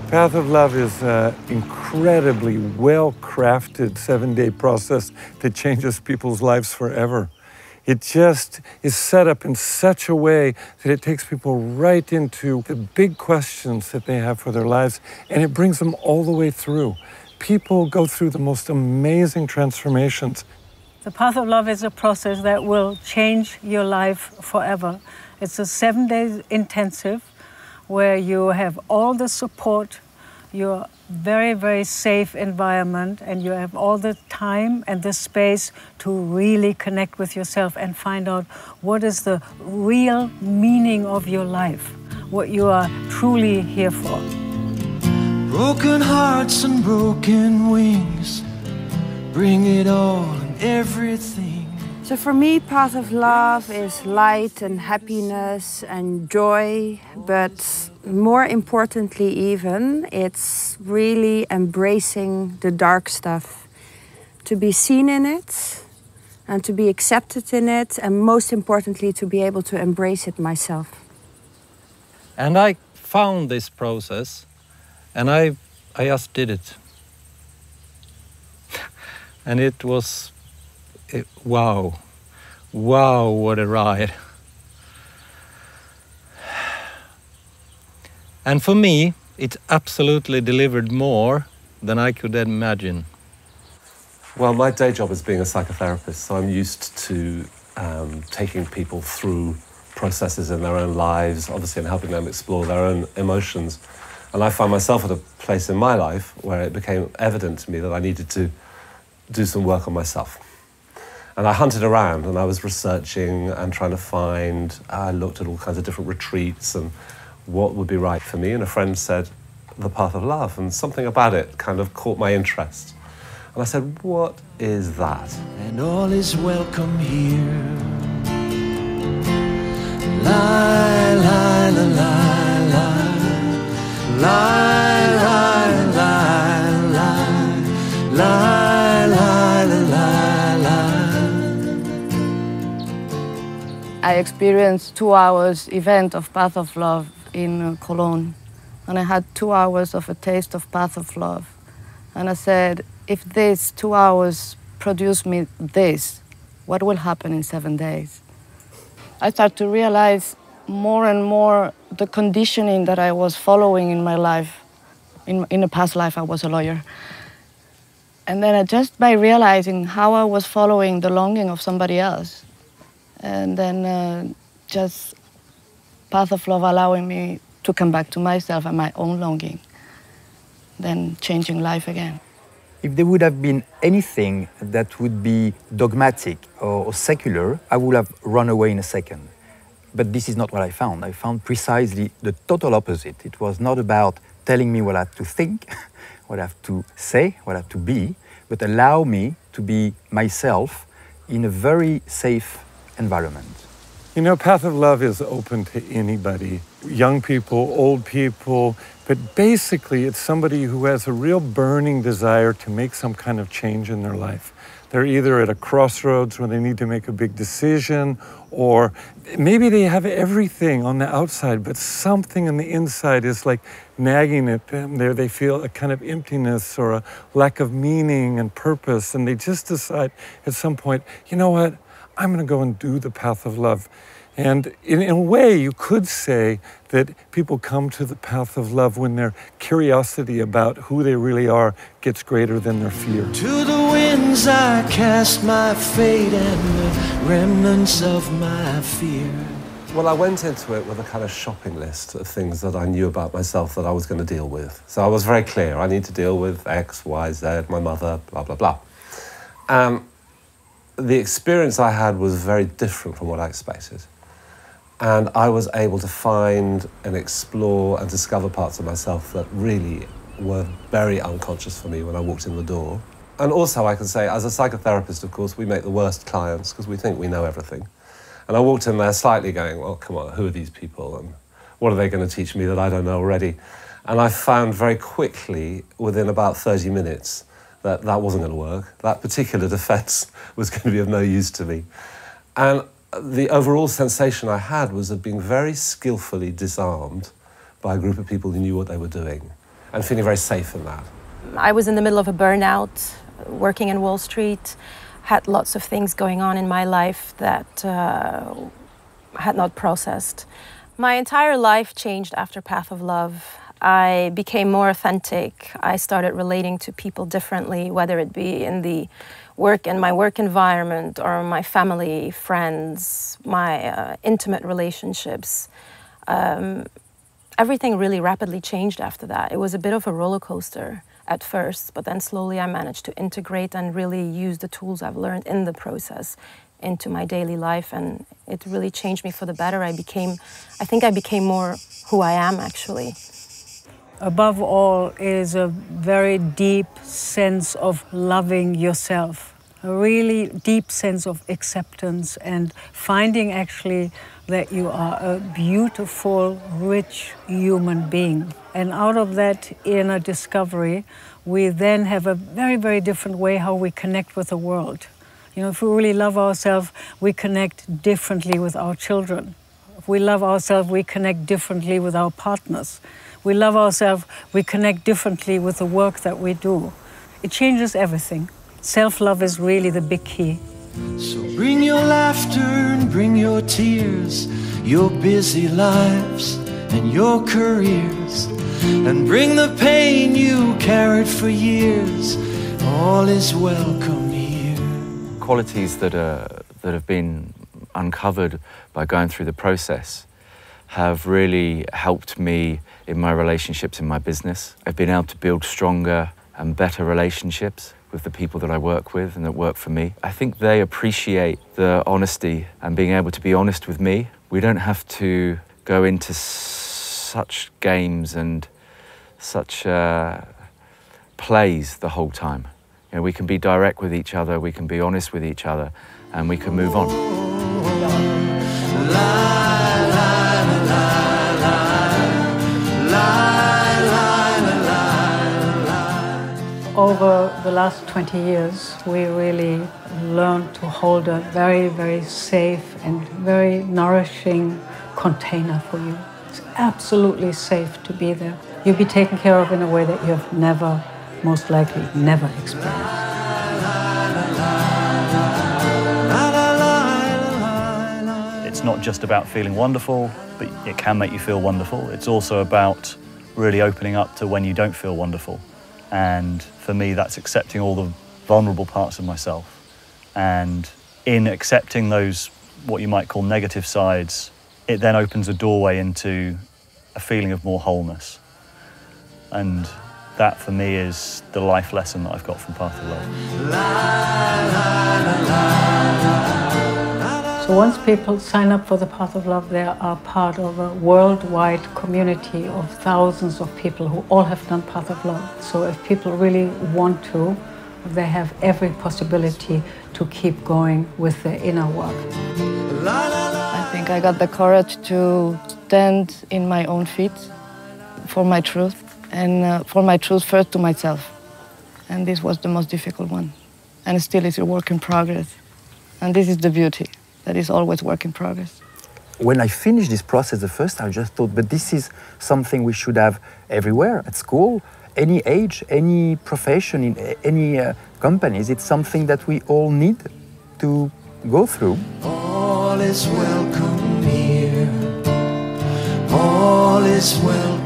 Path of Love is an incredibly well-crafted 7-day process that changes people's lives forever. It just is set up in such a way that it takes people right into the big questions that they have for their lives, and it brings them all the way through. People go through the most amazing transformations. The Path of Love is a process that will change your life forever. It's a 7-day intensive where you have all the support, your very, very safe environment, and you have all the time and the space to really connect with yourself and find out what is the real meaning of your life, what you are truly here for. Broken hearts and broken wings, bring it all and everything. So for me, Path of Love is light and happiness and joy, but more importantly even, it's really embracing the dark stuff. To be seen in it, and to be accepted in it, and most importantly, to be able to embrace it myself. And I found this process, and I just did it. And it was, wow, what a ride. And for me, it absolutely delivered more than I could imagine. Well, my day job is being a psychotherapist, so I'm used to taking people through processes in their own lives, obviously, and helping them explore their own emotions. And I found myself at a place in my life where it became evident to me that I needed to do some work on myself. And I hunted around and I was researching and trying to find, I looked at all kinds of different retreats and what would be right for me. And a friend said, The Path of Love, and something about it kind of caught my interest. And I said, what is that? And all is welcome here. La, la, la, la, la. La, la, la, la. La, la, la, la. I experienced 2 hours event of Path of Love in Cologne. And I had 2 hours of a taste of Path of Love. And I said, if these 2 hours produce me this, what will happen in 7 days? I started to realize more and more the conditioning that I was following in my life. In a past life, I was a lawyer. And then just by realizing how I was following the longing of somebody else, and then just Path of Love allowing me to come back to myself and my own longing, then changing life again. If there would have been anything that would be dogmatic or secular, I would have run away in a second. But this is not what I found. I found precisely the total opposite. It was not about telling me what I have to think, what I have to say, what I have to be, but allow me to be myself in a very safe environment. You know, Path of Love is open to anybody, young people, old people, but basically it's somebody who has a real burning desire to make some kind of change in their life. They're either at a crossroads where they need to make a big decision, or maybe they have everything on the outside, but something on the inside is like nagging at them. They feel a kind of emptiness or a lack of meaning and purpose, and they just decide at some point, you know what, I'm going to go and do the Path of Love. And in a way, you could say that people come to the Path of Love when their curiosity about who they really are gets greater than their fear. To the winds I cast my fate and the remnants of my fear. Well, I went into it with a kind of shopping list of things that I knew about myself that I was going to deal with. So I was very clear, I need to deal with X, Y, Z, my mother, blah, blah, blah. The experience I had was very different from what I expected. And I was able to find and explore and discover parts of myself that really were very unconscious for me when I walked in the door. And also, I can say, as a psychotherapist, of course, we make the worst clients because we think we know everything. And I walked in there slightly going, well, come on, who are these people? And what are they going to teach me that I don't know already? And I found very quickly, within about 30 minutes, that that wasn't going to work. That particular defense was going to be of no use to me. And the overall sensation I had was of being very skillfully disarmed by a group of people who knew what they were doing. and feeling very safe in that. I was in the middle of a burnout, working in Wall Street, had lots of things going on in my life that I had not processed. My entire life changed after Path of Love. I became more authentic. I started relating to people differently, whether it be in my work environment or my family, friends, my intimate relationships. Everything really rapidly changed after that. It was a bit of a roller coaster at first, but then slowly I managed to integrate and really use the tools I've learned in the process into my daily life, and it really changed me for the better. I think I became more who I am, actually. Above all is a very deep sense of loving yourself, a really deep sense of acceptance and finding actually that you are a beautiful, rich human being. And out of that inner discovery, we then have a very, very different way how we connect with the world. You know, if we really love ourselves, we connect differently with our children. If we love ourselves, we connect differently with our partners. We love ourselves, we connect differently with the work that we do. It changes everything. Self-love is really the big key. So bring your laughter and bring your tears, your busy lives and your careers, and bring the pain you carried for years. All is welcome here. Qualities that have been uncovered by going through the process have really helped me in my relationships in my business. I've been able to build stronger and better relationships with the people that I work with and that work for me. I think they appreciate the honesty and being able to be honest with me. We don't have to go into such games and such plays the whole time. You know, we can be direct with each other, we can be honest with each other, and we can move on. Over the last 20 years, we really learned to hold a very, very safe and very nourishing container for you. It's absolutely safe to be there. You'll be taken care of in a way that you have never, most likely, never experienced. It's not just about feeling wonderful, but it can make you feel wonderful. It's also about really opening up to when you don't feel wonderful. And for me, that's accepting all the vulnerable parts of myself. And in accepting those, what you might call negative sides, it then opens a doorway into a feeling of more wholeness. And that, for me, is the life lesson that I've got from Path of Love. So once people sign up for the Path of Love, they are part of a worldwide community of thousands of people who all have done Path of Love. So if people really want to, they have every possibility to keep going with their inner work. I think I got the courage to stand in my own feet for my truth, and for my truth first to myself. And this was the most difficult one. And it still is a work in progress. And this is the beauty. That is always work in progress. When I finished this process the first time, I just thought, but this is something we should have everywhere, at school, any age, any profession, in any companies. It's something that we all need to go through. All is welcome here. All is welcome.